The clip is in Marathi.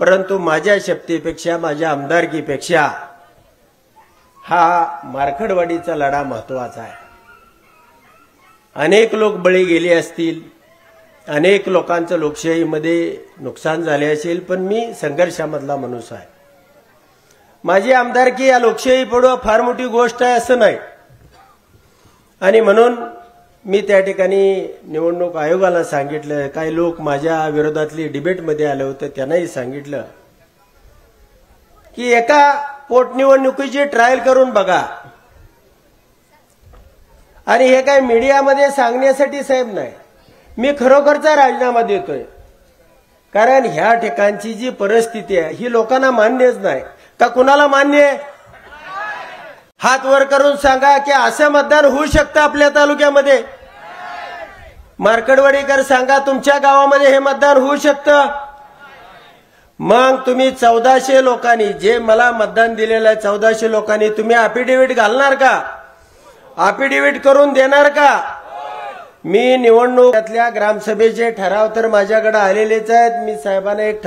परंतु माझ्या शक्तीपेक्षा माझ्या आमदारकीपेक्षा हा मार्कडवाडीचा लढा महत्त्वाचा आहे। अनेक लोक बळी गेले असतील, अनेक लोकांचं लोकशाहीमध्ये नुकसान झाले असेल, पण मी संघर्षामधला माणूस आहे। माझी आमदारकी या लोकशाही पुढे फार मोठी गोष्ट आहे असं नाही, आणि म्हणून मी त्या ठिकाणी निवडणूक आयोगाला सांगितलं, काही लोक माझ्या विरोधातली डिबेटमध्ये आले होते त्यांनाही सांगितलं की एका पोटनिवडणुकीची ट्रायल करून बघा, आणि हे काय मीडियामध्ये सांगण्यासाठी साहेब नाही, मी खरोखरचा राजीनामा देतोय। कारण ह्या ठिकाणची जी परिस्थिती आहे ही लोकांना मान्यच नाही। का कुणाला मान्य आहे? हात वर करून सांगा की असं मतदान होऊ शकतं आपल्या तालुक्यामध्ये। मार्कडवाडीकर सांगा तुमच्या गावामध्ये हे मतदान होऊ शकतं? मग तुम्ही 1400 लोकांनी जे मला मतदान दिलेलं आहे 1400 लोकांनी तुम्ही अफिडेव्हिट घालणार का? अफिडेव्हिट करून देणार का? मी निवडणुकीतल्या ग्रामसभेचे ठराव तर माझ्याकडे आलेलेच आहेत। मी साहेबांना एक